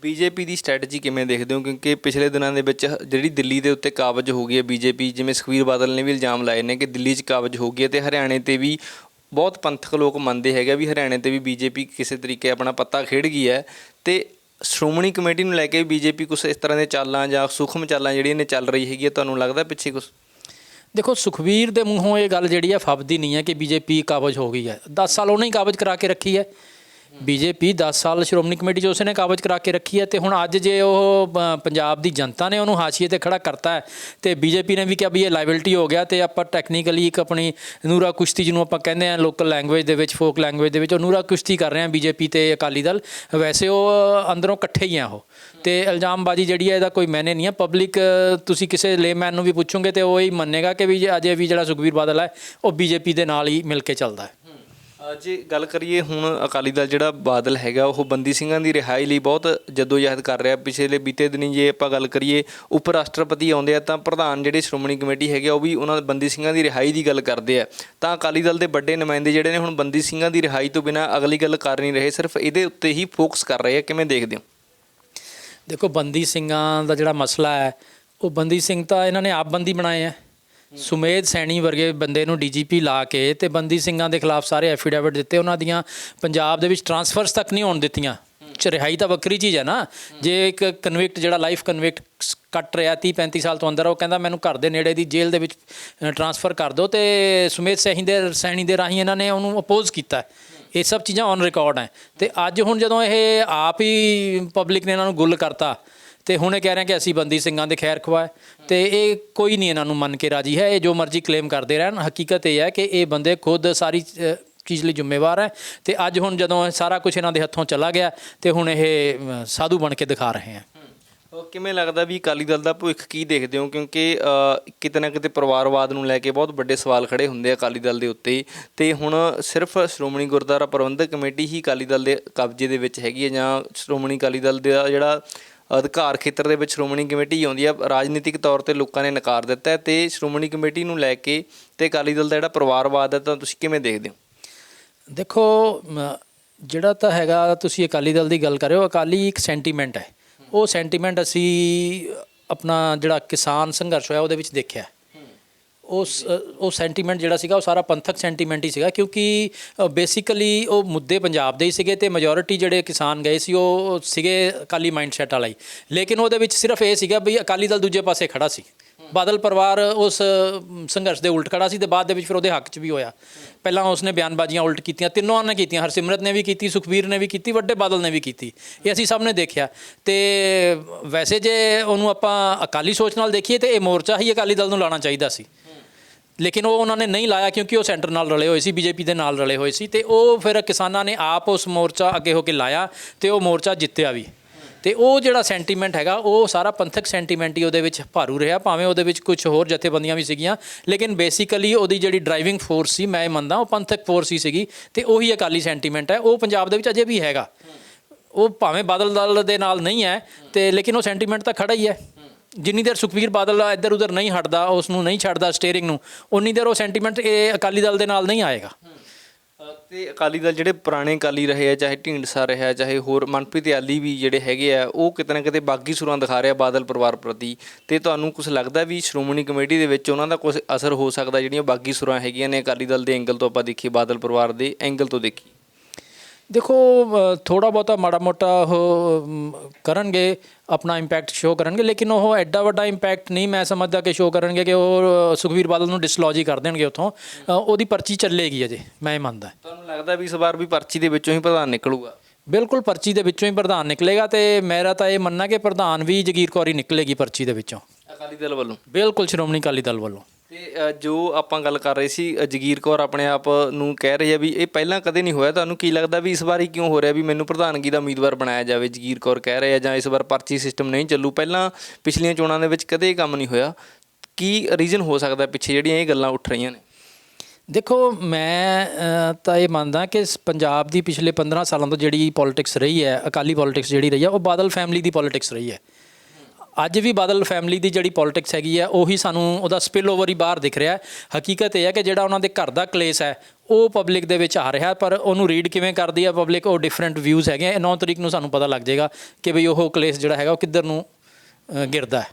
ਬੀਜੇਪੀ ਦੀ ਸਟ੍ਰੈਟਜੀ ਕਿਵੇਂ ਦੇਖਦੇ ਹੋ? ਕਿਉਂਕਿ ਪਿਛਲੇ ਦਿਨਾਂ ਦੇ ਵਿੱਚ ਜਿਹੜੀ ਦਿੱਲੀ ਦੇ ਉੱਤੇ ਕਾਬਜ਼ ਹੋ ਗਈ ਹੈ ਬੀਜੇਪੀ, ਜਿਵੇਂ ਸੁਖਬੀਰ ਬਾਦਲ ਨੇ ਵੀ ਇਲਜ਼ਾਮ ਲਾਏ ਨੇ ਕਿ ਦਿੱਲੀ 'ਚ ਕਾਬਜ਼ ਹੋ ਗਈ ਹੈ, ਅਤੇ ਹਰਿਆਣੇ 'ਤੇ ਵੀ ਬਹੁਤ ਪੰਥਕ ਲੋਕ ਮੰਨਦੇ ਹੈਗੇ ਵੀ ਹਰਿਆਣੇ 'ਤੇ ਵੀ ਬੀਜੇਪੀ ਕਿਸੇ ਤਰੀਕੇ ਆਪਣਾ ਪੱਤਾ ਖੇਡ ਗਈ ਹੈ। ਅਤੇ ਸ਼੍ਰੋਮਣੀ ਕਮੇਟੀ ਨੂੰ ਲੈ ਕੇ ਬੀਜੇਪੀ ਕੁਛ ਇਸ ਤਰ੍ਹਾਂ ਦੇ ਚਾਲਾਂ ਜਾਂ ਸੂਖਮ ਚਾਲਾਂ ਜਿਹੜੀਆਂ ਨੇ ਚੱਲ ਰਹੀ ਹੈਗੀ ਹੈ, ਤੁਹਾਨੂੰ ਲੱਗਦਾ ਪਿੱਛੇ ਕੁਛ? ਦੇਖੋ ਸੁਖਬੀਰ ਦੇ ਮੂੰਹੋਂ ਇਹ ਗੱਲ ਜਿਹੜੀ ਆ ਫੱਬਦੀ ਨਹੀਂ ਹੈ ਕਿ ਬੀਜੇਪੀ ਕਾਬਜ਼ ਹੋ ਗਈ ਹੈ। 10 ਸਾਲ ਉਹਨੇ ਹੀ ਕਾਬਜ਼ ਕਰਾ ਕੇ ਰੱਖੀ ਹੈ। ਬੀਜੇਪੀ 10 ਸਾਲ ਸ਼੍ਰੋਮਣੀ ਕਮੇਟੀ 'ਚ ਉਸਨੇ ਕਾਬਜ਼ ਕਰਾ ਕੇ ਰੱਖੀ ਹੈ, ਅਤੇ ਹੁਣ ਅੱਜ ਜੇ ਉਹ ਪੰਜਾਬ ਦੀ ਜਨਤਾ ਨੇ ਉਹਨੂੰ ਹਾਸ਼ੀਏ 'ਤੇ ਖੜਾ ਕਰਤਾ ਹੈ ਅਤੇ ਬੀਜੇਪੀ ਨੇ ਵੀ ਕਿਹਾ ਵੀ ਇਹ ਲਾਇਬਿਲਟੀ ਹੋ ਗਿਆ, ਅਤੇ ਆਪਾਂ ਟੈਕਨੀਕਲੀ ਇੱਕ ਆਪਣੀ ਨੂਰਾ ਕੁਸ਼ਤੀ ਜਿਹਨੂੰ ਆਪਾਂ ਕਹਿੰਦੇ ਹਾਂ ਲੋਕਲ ਲੈਂਗੁਏਜ ਦੇ ਵਿੱਚ, ਫੋਕ ਲੈਂਗੁਏਜ ਦੇ ਵਿੱਚ, ਉਹ ਨੂਰਾ ਕੁਸ਼ਤੀ ਕਰ ਰਹੇ ਹਾਂ ਬੀਜੇਪੀ ਅਤੇ ਅਕਾਲੀ ਦਲ। ਵੈਸੇ ਉਹ ਅੰਦਰੋਂ ਇਕੱਠੇ ਹੀ ਆ ਉਹ, ਅਤੇ ਇਲਜ਼ਾਮਬਾਜ਼ੀ ਜਿਹੜੀ ਹੈ ਇਹਦਾ ਕੋਈ ਮਾਇਨੇ ਨਹੀਂ ਹੈ। ਪਬਲਿਕ ਤੁਸੀਂ ਕਿਸੇ ਲੇਮੈਨ ਨੂੰ ਵੀ ਪੁੱਛੋਗੇ ਤਾਂ ਉਹ ਹੀ ਮੰਨੇਗਾ ਕਿ ਵੀ ਅਜੇ ਵੀ ਜਿਹੜਾ ਸੁਖਬੀਰ ਬਾਦਲ ਹੈ ਉਹ ਬੀਜੇਪੀ ਦੇ ਨਾਲ ਹੀ ਮਿਲ ਕੇ ਚੱਲਦਾ ਹੈ। ਜੇ ਗੱਲ ਕਰੀਏ ਹੁਣ ਅਕਾਲੀ ਦਲ ਜਿਹੜਾ ਬਾਦਲ ਹੈਗਾ ਉਹ ਬੰਦੀ ਸਿੰਘਾਂ ਦੀ ਰਿਹਾਈ ਲਈ ਬਹੁਤ ਜਦੋਜਹਿਦ ਕਰ ਰਿਹਾ। ਪਿਛਲੇ ਬੀਤੇ ਦਿਨੀ ਜੇ ਆਪਾਂ ਗੱਲ ਕਰੀਏ ਉਪ ਰਾਸ਼ਟਰਪਤੀ ਆਉਂਦੇ ਆ ਤਾਂ ਪ੍ਰਧਾਨ ਜਿਹੜੇ ਸ਼੍ਰੋਮਣੀ ਕਮੇਟੀ ਹੈਗੇ ਉਹ ਵੀ ਉਹਨਾਂ ਬੰਦੀ ਸਿੰਘਾਂ ਦੀ ਰਿਹਾਈ ਦੀ ਗੱਲ ਕਰਦੇ ਆ, ਤਾਂ ਅਕਾਲੀ ਦਲ ਦੇ ਵੱਡੇ ਨੁਮਾਇੰਦੇ ਜਿਹੜੇ ਨੇ ਹੁਣ ਬੰਦੀ ਸਿੰਘਾਂ ਦੀ ਰਿਹਾਈ ਤੋਂ ਬਿਨਾਂ ਅਗਲੀ ਗੱਲ ਕਰ ਨਹੀਂ ਰਹੇ, ਸਿਰਫ ਇਹਦੇ ਉੱਤੇ ਹੀ ਫੋਕਸ ਕਰ ਰਹੇ ਆ। ਕਿਵੇਂ ਦੇਖਦੇ ਹੋ? ਦੇਖੋ ਬੰਦੀ ਸਿੰਘਾਂ ਦਾ ਜਿਹੜਾ ਮਸਲਾ ਹੈ, ਉਹ ਬੰਦੀ ਸਿੰਘ ਤਾਂ ਇਹਨਾਂ ਨੇ ਆਪ ਬੰਦੀ ਬਣਾਏ ਹੈ। ਸੁਮੇਧ ਸੈਣੀ ਵਰਗੇ ਬੰਦੇ ਨੂੰ ਡੀਜੀਪੀ ਲਾ ਕੇ ਤੇ ਬੰਦੀ ਸਿੰਘਾਂ ਦੇ ਖਿਲਾਫ ਸਾਰੇ ਐਫੀਡੇਵਿਟ ਦਿੱਤੇ, ਉਹਨਾਂ ਦੀਆਂ ਪੰਜਾਬ ਦੇ ਵਿੱਚ ਟਰਾਂਸਫਰਸ ਤੱਕ ਨਹੀਂ ਹੋਣ ਦਿੱਤੀਆਂ। ਰਿਹਾਈ ਤਾਂ ਵੱਖਰੀ ਚੀਜ਼ ਹੈ ਨਾ। ਜੇ ਇੱਕ ਕਨਵਿਕਟ ਜਿਹੜਾ ਲਾਈਫ ਕਨਵਿਕਟ ਕੱਟ ਰਿਹਾ 30-35 ਸਾਲ ਤੋਂ ਅੰਦਰ, ਉਹ ਕਹਿੰਦਾ ਮੈਨੂੰ ਘਰ ਦੇ ਨੇੜੇ ਦੀ ਜੇਲ੍ਹ ਦੇ ਵਿੱਚ ਟਰਾਂਸਫਰ ਕਰ ਦਿਓ, ਅਤੇ ਸੁਮੇਧ ਸੈਣੀ ਦੇ ਰਾਹੀਂ ਇਹਨਾਂ ਨੇ ਉਹਨੂੰ ਅਪੋਜ਼ ਕੀਤਾ। ਇਹ ਸਭ ਚੀਜ਼ਾਂ ਔਨ ਰਿਕਾਰਡ ਹੈ। ਅਤੇ ਅੱਜ ਹੁਣ ਜਦੋਂ ਇਹ ਆਪ ਹੀ ਪਬਲਿਕ ਨੇ ਇਹਨਾਂ ਨੂੰ ਗੁੱਲ ਕਰਤਾ ਅਤੇ ਹੁਣ ਇਹ ਕਹਿ ਰਹੇ ਕਿ ਅਸੀਂ ਬੰਦੀ ਸਿੰਘਾਂ ਦੇ ਖੈਰ ਖਵਾ, ਅਤੇ ਇਹ ਕੋਈ ਨਹੀਂ ਇਹਨਾਂ ਨੂੰ ਮੰਨ ਕੇ ਰਾਜੀ ਹੈ। ਇਹ ਜੋ ਮਰਜ਼ੀ ਕਲੇਮ ਕਰਦੇ ਰਹਿਣ, ਹਕੀਕਤ ਇਹ ਹੈ ਕਿ ਇਹ ਬੰਦੇ ਖੁਦ ਸਾਰੀ ਚੀਜ਼ ਲਈ ਜ਼ਿੰਮੇਵਾਰ ਹੈ। ਅਤੇ ਅੱਜ ਹੁਣ ਜਦੋਂ ਸਾਰਾ ਕੁਝ ਇਹਨਾਂ ਦੇ ਹੱਥੋਂ ਚਲਾ ਗਿਆ ਅਤੇ ਹੁਣ ਇਹ ਸਾਧੂ ਬਣ ਕੇ ਦਿਖਾ ਰਹੇ ਹੈ। ਕਿਵੇਂ ਲੱਗਦਾ ਵੀ ਅਕਾਲੀ ਦਲ ਦਾ ਭਵਿੱਖ ਕੀ ਦੇਖਦੇ ਹੋ? ਕਿਉਂਕਿ ਕਿਤੇ ਨਾ ਕਿਤੇ ਪਰਿਵਾਰਵਾਦ ਨੂੰ ਲੈ ਕੇ ਬਹੁਤ ਵੱਡੇ ਸਵਾਲ ਖੜੇ ਹੁੰਦੇ ਆ ਅਕਾਲੀ ਦਲ ਦੇ ਉੱਤੇ, ਅਤੇ ਹੁਣ ਸਿਰਫ ਸ਼੍ਰੋਮਣੀ ਗੁਰਦੁਆਰਾ ਪ੍ਰਬੰਧਕ ਕਮੇਟੀ ਹੀ ਅਕਾਲੀ ਦਲ ਦੇ ਕਬਜ਼ੇ ਦੇ ਵਿੱਚ ਹੈਗੀ ਹੈ, ਜਾਂ ਸ਼੍ਰੋਮਣੀ ਅਕਾਲੀ ਦਲ ਦਾ ਜਿਹੜਾ ਅਧਿਕਾਰ ਖੇਤਰ ਦੇ ਵਿੱਚ ਸ਼੍ਰੋਮਣੀ ਕਮੇਟੀ ਆਉਂਦੀ ਆ। ਰਾਜਨੀਤਿਕ ਤੌਰ 'ਤੇ ਲੋਕਾਂ ਨੇ ਨਕਾਰ ਦਿੱਤਾ, ਅਤੇ ਸ਼੍ਰੋਮਣੀ ਕਮੇਟੀ ਨੂੰ ਲੈ ਕੇ ਅਤੇ ਅਕਾਲੀ ਦਲ ਦਾ ਜਿਹੜਾ ਪਰਿਵਾਰਵਾਦ ਹੈ, ਤਾਂ ਤੁਸੀਂ ਕਿਵੇਂ ਦੇਖਦੇ ਹੋ? ਦੇਖੋ ਜਿਹੜਾ ਤਾਂ ਹੈਗਾ, ਤੁਸੀਂ ਅਕਾਲੀ ਦਲ ਦੀ ਗੱਲ ਕਰ ਰਹੇ ਹੋ, ਅਕਾਲੀ ਇੱਕ ਸੈਂਟੀਮੈਂਟ ਹੈ। ਉਹ ਸੈਂਟੀਮੈਂਟ ਅਸੀਂ ਆਪਣਾ ਜਿਹੜਾ ਕਿਸਾਨ ਸੰਘਰਸ਼ ਹੋਇਆ ਉਹਦੇ ਵਿੱਚ ਦੇਖਿਆ। ਉਹ ਸੈਂਟੀਮੈਂਟ ਜਿਹੜਾ ਸੀਗਾ ਉਹ ਸਾਰਾ ਪੰਥਕ ਸੈਂਟੀਮੈਂਟ ਹੀ ਸੀਗਾ, ਕਿਉਂਕਿ ਬੇਸਿਕਲੀ ਉਹ ਮੁੱਦੇ ਪੰਜਾਬ ਦੇ ਹੀ ਸੀਗੇ, ਅਤੇ ਮੈਜੋਰਿਟੀ ਜਿਹੜੇ ਕਿਸਾਨ ਗਏ ਸੀ ਉਹ ਸੀਗੇ ਅਕਾਲੀ ਮਾਈਂਡਸੈਟ ਵਾਲਾ ਹੀ। ਲੇਕਿਨ ਉਹਦੇ ਵਿੱਚ ਸਿਰਫ ਇਹ ਸੀਗਾ ਵੀ ਅਕਾਲੀ ਦਲ ਦੂਜੇ ਪਾਸੇ ਖੜਾ ਸੀ, ਬਾਦਲ ਪਰਿਵਾਰ ਉਸ ਸੰਘਰਸ਼ ਦੇ ਉਲਟ ਖੜਾ ਸੀ, ਅਤੇ ਬਾਅਦ ਦੇ ਵਿੱਚ ਫਿਰ ਉਹਦੇ ਹੱਕ 'ਚ ਵੀ ਹੋਇਆ। ਪਹਿਲਾਂ ਉਸਨੇ ਬਿਆਨਬਾਜ਼ੀਆਂ ਉਲਟ ਕੀਤੀਆਂ, ਤਿੰਨੋਂ ਨੇ ਕੀਤੀਆਂ, ਹਰਸਿਮਰਤ ਨੇ ਵੀ ਕੀਤੀ, ਸੁਖਬੀਰ ਨੇ ਵੀ ਕੀਤੀ, ਵੱਡੇ ਬਾਦਲ ਨੇ ਵੀ ਕੀਤੀ। ਇਹ ਅਸੀਂ ਸਭ ਨੇ ਦੇਖਿਆ। ਅਤੇ ਵੈਸੇ ਜੇ ਉਹਨੂੰ ਆਪਾਂ ਅਕਾਲੀ ਸੋਚ ਨਾਲ ਦੇਖੀਏ ਤਾਂ ਇਹ ਮੋਰਚਾ ਹੀ ਅਕਾਲੀ ਦਲ ਨੂੰ ਲਾਉਣਾ ਚਾਹੀਦਾ ਸੀ, ਲੇਕਿਨ ਉਹ ਉਹਨਾਂ ਨੇ ਨਹੀਂ ਲਾਇਆ, ਕਿਉਂਕਿ ਉਹ ਸੈਂਟਰ ਨਾਲ ਰਲੇ ਹੋਏ ਸੀ, ਬੀਜੇਪੀ ਦੇ ਨਾਲ ਰਲੇ ਹੋਏ ਸੀ, ਅਤੇ ਉਹ ਫਿਰ ਕਿਸਾਨਾਂ ਨੇ ਆਪ ਉਸ ਮੋਰਚਾ ਅੱਗੇ ਹੋ ਕੇ ਲਾਇਆ, ਅਤੇ ਉਹ ਮੋਰਚਾ ਜਿੱਤਿਆ ਵੀ। ਤੇ ਉਹ ਜਿਹੜਾ ਸੈਂਟੀਮੈਂਟ ਹੈਗਾ ਉਹ ਸਾਰਾ ਪੰਥਕ ਸੈਂਟੀਮੈਂਟ ਹੀ ਉਹਦੇ ਵਿੱਚ ਭਾਰੂ ਰਿਹਾ, ਭਾਵੇਂ ਉਹਦੇ ਵਿੱਚ ਕੁਝ ਹੋਰ ਜਥੇਬੰਦੀਆਂ ਵੀ ਸੀਗੀਆਂ, ਲੇਕਿਨ ਬੇਸਿਕਲੀ ਉਹਦੀ ਜਿਹੜੀ ਡਰਾਈਵਿੰਗ ਫੋਰਸ ਸੀ, ਮੈਂ ਇਹ ਮੰਨਦਾ ਉਹ ਪੰਥਕ ਫੋਰਸ ਹੀ ਸੀਗੀ, ਤੇ ਉਹੀ ਅਕਾਲੀ ਸੈਂਟੀਮੈਂਟ ਹੈ, ਉਹ ਪੰਜਾਬ ਦੇ ਵਿੱਚ ਅਜੇ ਵੀ ਹੈਗਾ। ਉਹ ਭਾਵੇਂ ਬਾਦਲ ਦਲ ਦੇ ਨਾਲ ਨਹੀਂ ਹੈ ਤੇ ਲੇਕਿਨ ਉਹ ਸੈਂਟੀਮੈਂਟ ਤਾਂ ਖੜਾ ਹੀ ਹੈ। ਜਿੰਨੀ ਦੇਰ ਸੁਖਬੀਰ ਬਾਦਲ ਇੱਧਰ ਉੱਧਰ ਨਹੀਂ ਹਟਦਾ, ਉਸ ਨੂੰ ਨਹੀਂ ਛੱਡਦਾ ਸਟੀਅਰਿੰਗ ਨੂੰ, ਉਨੀ ਦੇਰ ਉਹ ਸੈਂਟੀਮੈਂਟ ਇਹ ਅਕਾਲੀ ਦਲ ਦੇ ਨਾਲ ਨਹੀਂ ਆਏਗਾ। ਤੇ ਅਕਾਲੀ ਦਲ ਜਿਹੜੇ ਪੁਰਾਣੇ ਅਕਾਲੀ ਰਹੇ ਆ, ਚਾਹੇ ਢੀਂਡਸਾ ਰਿਹਾ, ਚਾਹੇ ਹੋਰ ਮਨਪ੍ਰੀਤ ਯਾਲੀ ਵੀ ਜਿਹੜੇ ਹੈਗੇ ਆ, ਉਹ ਕਿਤੇ ਨਾ ਕਿਤੇ ਬਾਗੀ ਸੁਰਾਂ ਦਿਖਾ ਰਿਹਾ ਬਾਦਲ ਪਰਿਵਾਰ ਪ੍ਰਤੀ। ਤੇ ਤੁਹਾਨੂੰ ਕੁਝ ਲੱਗਦਾ ਵੀ ਸ਼੍ਰੋਮਣੀ ਕਮੇਟੀ ਦੇ ਵਿੱਚ ਉਹਨਾਂ ਦਾ ਕੁਝ ਅਸਰ ਹੋ ਸਕਦਾ, ਜਿਹੜੀਆਂ ਬਾਗੀ ਸੁਰਾਂ ਹੈਗੀਆਂ ਨੇ ਅਕਾਲੀ ਦਲ ਦੇ ਐਂਗਲ ਤੋਂ ਆਪਾਂ ਦੇਖੀਏ, ਬਾਦਲ ਪਰਿਵਾਰ ਦੇ ਐਂਗਲ ਤੋਂ ਦੇਖੀਏ? ਦੇਖੋ ਥੋੜ੍ਹਾ ਬਹੁਤਾ ਮਾੜਾ ਮੋਟਾ ਉਹ ਕਰਨਗੇ, ਆਪਣਾ ਇੰਪੈਕਟ ਸ਼ੋਅ ਕਰਨਗੇ, ਲੇਕਿਨ ਉਹ ਐਡਾ ਵੱਡਾ ਇੰਪੈਕਟ ਨਹੀਂ ਮੈਂ ਸਮਝਦਾ ਕਿ ਸ਼ੋਅ ਕਰਨਗੇ ਕਿ ਉਹ ਸੁਖਬੀਰ ਬਾਦਲ ਨੂੰ ਡਿਸਲੌਜੀ ਕਰ ਦੇਣਗੇ ਉੱਥੋਂ। ਉਹਦੀ ਪਰਚੀ ਚੱਲੇਗੀ ਅਜੇ, ਮੈਂ ਇਹ ਮੰਨਦਾ। ਤੁਹਾਨੂੰ ਲੱਗਦਾ ਵੀ ਇਸ ਵਾਰ ਵੀ ਪਰਚੀ ਦੇ ਵਿੱਚੋਂ ਹੀ ਪ੍ਰਧਾਨ ਨਿਕਲੂਗਾ? ਬਿਲਕੁਲ ਪਰਚੀ ਦੇ ਵਿੱਚੋਂ ਹੀ ਪ੍ਰਧਾਨ ਨਿਕਲੇਗਾ, ਤੇ ਮੇਰਾ ਤਾਂ ਇਹ ਮੰਨਣਾ ਕਿ ਪ੍ਰਧਾਨ ਵੀ ਜਗੀਰ ਕੌਰ ਹੀ ਨਿਕਲੇਗੀ ਪਰਚੀ ਦੇ ਵਿੱਚੋਂ, ਅਕਾਲੀ ਦਲ ਵੱਲੋਂ। ਬਿਲਕੁਲ ਸ਼੍ਰੋਮਣੀ ਅਕਾਲੀ ਦਲ ਵੱਲੋਂ। ਤੇ ਜੋ ਆਪਾਂ ਗੱਲ ਕਰ ਰਹੇ ਸੀ, ਜਗੀਰ ਕੌਰ ਆਪਣੇ ਆਪ ਨੂੰ ਕਹਿ ਰਹੀ ਹੈ ਵੀ ਇਹ ਪਹਿਲਾਂ ਕਦੇ ਨਹੀਂ ਹੋਇਆ। ਤੁਹਾਨੂੰ ਕੀ ਲੱਗਦਾ ਵੀ ਇਸ ਵਾਰੀ ਕਿਉਂ ਹੋ ਰਿਹਾ ਵੀ ਮੈਨੂੰ ਪ੍ਰਧਾਨਗੀ ਦਾ ਉਮੀਦਵਾਰ ਬਣਾਇਆ ਜਾਵੇ? ਜਗੀਰ ਕੌਰ ਕਹਿ ਰਹੇ ਆ, ਜਾਂ ਇਸ ਵਾਰ ਪਰਚੀ ਸਿਸਟਮ ਨਹੀਂ ਚੱਲੂ, ਪਹਿਲਾਂ ਪਿਛਲੀਆਂ ਚੋਣਾਂ ਦੇ ਵਿੱਚ ਕਦੇ ਇਹ ਕੰਮ ਨਹੀਂ ਹੋਇਆ। ਕੀ ਰੀਜ਼ਨ ਹੋ ਸਕਦਾ ਪਿੱਛੇ ਜਿਹੜੀਆਂ ਇਹ ਗੱਲਾਂ ਉੱਠ ਰਹੀਆਂ ਨੇ? ਦੇਖੋ ਮੈਂ ਤਾਂ ਇਹ ਮੰਨਦਾ ਕਿ ਪੰਜਾਬ ਦੀ ਪਿਛਲੇ 15 ਸਾਲਾਂ ਤੋਂ ਜਿਹੜੀ ਪੋਲਿਟਿਕਸ ਰਹੀ ਹੈ, ਅਕਾਲੀ ਪੋਲਿਟਿਕਸ ਜਿਹੜੀ ਰਹੀ ਹੈ, ਉਹ ਬਾਦਲ ਫੈਮਿਲੀ ਦੀ ਪੋਲਿਟਿਕਸ ਰਹੀ ਹੈ। ਅੱਜ ਵੀ ਬਾਦਲ ਫੈਮਿਲੀ ਦੀ ਜਿਹੜੀ ਪੋਲਿਟਿਕਸ ਹੈਗੀ ਹੈ, ਉਹੀ ਸਾਨੂੰ ਉਹਦਾ ਸਪਿਲ ਓਵਰ ਹੀ ਬਾਹਰ ਦਿਖ ਰਿਹਾ। ਹਕੀਕਤ ਇਹ ਹੈ ਕਿ ਜਿਹੜਾ ਉਹਨਾਂ ਦੇ ਘਰ ਦਾ ਕਲੇਸ਼ ਹੈ ਉਹ ਪਬਲਿਕ ਦੇ ਵਿੱਚ ਆ ਰਿਹਾ, ਪਰ ਉਹਨੂੰ ਰੀਡ ਕਿਵੇਂ ਕਰਦੀ ਹੈ ਪਬਲਿਕ, ਉਹ ਡਿਫਰੈਂਟ ਵਿਊਜ਼ ਹੈਗੇ ਆ। 9 ਤਰੀਕ ਨੂੰ ਸਾਨੂੰ ਪਤਾ ਲੱਗ ਜਾਏਗਾ ਕਿ ਬਈ ਉਹ ਕਲੇਸ਼ ਜਿਹੜਾ ਹੈਗਾ ਉਹ ਕਿੱਧਰ ਨੂੰ ਗਿਰਦਾ ਹੈ।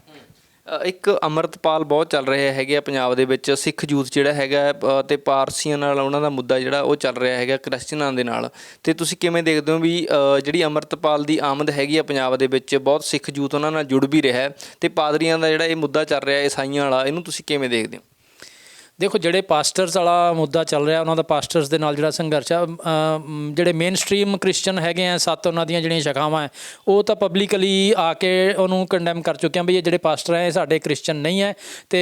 ਇੱਕ ਅੰਮ੍ਰਿਤਪਾਲ ਬਹੁਤ ਚੱਲ ਰਿਹਾ ਹੈਗੇ ਆ ਪੰਜਾਬ ਦੇ ਵਿੱਚ, ਸਿੱਖ ਯੂਥ ਜਿਹੜਾ ਹੈਗਾ ਤੇ ਪਾਰਸੀਆਂ ਨਾਲ ਉਹਨਾਂ ਦਾ ਮੁੱਦਾ ਜਿਹੜਾ ਉਹ ਚੱਲ ਰਿਹਾ ਹੈਗਾ ਕ੍ਰਿਸਚਨਾਂ ਦੇ ਨਾਲ। ਤੇ ਤੁਸੀਂ ਕਿਵੇਂ ਦੇਖਦੇ ਹੋ ਵੀ ਜਿਹੜੀ ਅੰਮ੍ਰਿਤਪਾਲ ਦੀ ਆਮਦ ਹੈਗੀ ਆ ਪੰਜਾਬ ਦੇ ਵਿੱਚ, ਬਹੁਤ ਸਿੱਖ ਯੂਥ ਉਹਨਾਂ ਨਾਲ ਜੁੜ ਵੀ ਰਿਹਾ, ਤੇ ਪਾਦਰੀਆਂ ਦਾ ਜਿਹੜਾ ਇਹ ਮੁੱਦਾ ਚੱਲ ਰਿਹਾ ਈਸਾਈਆਂ ਵਾਲਾ, ਇਹਨੂੰ ਤੁਸੀਂ ਕਿਵੇਂ ਦੇਖਦੇ ਹੋ? ਦੇਖੋ ਜਿਹੜੇ ਪਾਸਟਰਸ ਵਾਲਾ ਮੁੱਦਾ ਚੱਲ ਰਿਹਾ, ਉਹਨਾਂ ਦਾ ਪਾਸਟਰਸ ਦੇ ਨਾਲ ਜਿਹੜਾ ਸੰਘਰਸ਼ ਆ, ਜਿਹੜੇ ਮੇਨ ਸਟਰੀਮ ਕ੍ਰਿਸਚਨ ਹੈਗੇ ਆ, 7 ਉਹਨਾਂ ਦੀਆਂ ਜਿਹੜੀਆਂ ਸ਼ਾਖਾਵਾਂ ਹੈ, ਉਹ ਤਾਂ ਪਬਲਿਕਲੀ ਆ ਕੇ ਉਹਨੂੰ ਕੰਡੈਮ ਕਰ ਚੁੱਕੇ ਆ ਵੀ ਇਹ ਜਿਹੜੇ ਪਾਸਟਰ ਹੈ ਇਹ ਸਾਡੇ ਕ੍ਰਿਸਚਨ ਨਹੀਂ ਹੈ। ਤੇ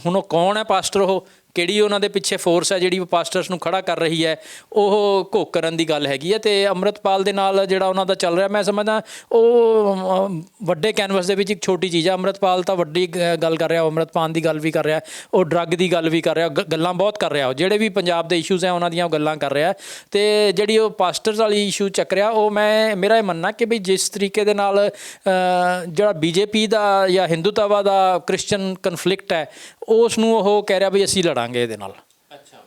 ਹੁਣ ਉਹ ਕੌਣ ਹੈ ਪਾਸਟਰ, ਉਹ ਕਿਹੜੀ ਉਹਨਾਂ ਦੇ ਪਿੱਛੇ ਫੋਰਸ ਹੈ ਜਿਹੜੀ ਪਾਸਟਰਸ ਨੂੰ ਖੜਾ ਕਰ ਰਹੀ ਹੈ, ਉਹ ਘੋਖ ਕਰਨ ਦੀ ਗੱਲ ਹੈਗੀ ਹੈ। ਤੇ ਅੰਮ੍ਰਿਤਪਾਲ ਦੇ ਨਾਲ ਜਿਹੜਾ ਉਹਨਾਂ ਦਾ ਚੱਲ ਰਿਹਾ, ਮੈਂ ਸਮਝਦਾ ਉਹ ਵੱਡੇ ਕੈਨਵਸ ਦੇ ਵਿੱਚ ਇੱਕ ਛੋਟੀ ਚੀਜ਼ ਹੈ। ਅੰਮ੍ਰਿਤਪਾਲ ਤਾਂ ਵੱਡੀ ਗੱਲ ਕਰ ਰਿਹਾ, ਉਹ ਅੰਮ੍ਰਿਤਪਾਨ ਦੀ ਗੱਲ ਵੀ ਕਰ ਰਿਹਾ, ਉਹ ਡਰੱਗ ਦੀ ਗੱਲ ਵੀ ਕਰ ਰਿਹਾ, ਗੱਲਾਂ ਬਹੁਤ ਕਰ ਰਿਹਾ, ਉਹ ਜਿਹੜੇ ਵੀ ਪੰਜਾਬ ਦੇ ਇਸ਼ੂਜ਼ ਹੈ ਉਹਨਾਂ ਦੀਆਂ ਉਹ ਗੱਲਾਂ ਕਰ ਰਿਹਾ। ਤੇ ਜਿਹੜੀ ਉਹ ਪਾਸਟਰਸ ਵਾਲੀ ਇਸ਼ੂ ਚੱਕ ਰਿਹਾ, ਉਹ ਮੇਰਾ ਇਹ ਮੰਨਣਾ ਕਿ ਵੀ ਜਿਸ ਤਰੀਕੇ ਦੇ ਨਾਲ ਜਿਹੜਾ BJP ਦਾ ਜਾਂ ਹਿੰਦੂਤਵਾ ਦਾ ਕ੍ਰਿਸਚਨ ਕਨਫਲਿਕਟ ਹੈ, ਉਸ ਨੂੰ ਉਹ ਕਹਿ ਰਿਹਾ ਵੀ ਅਸੀਂ ਲੜਾਂਗੇ ਇਹਦੇ ਨਾਲ। ਅੱਛਾ।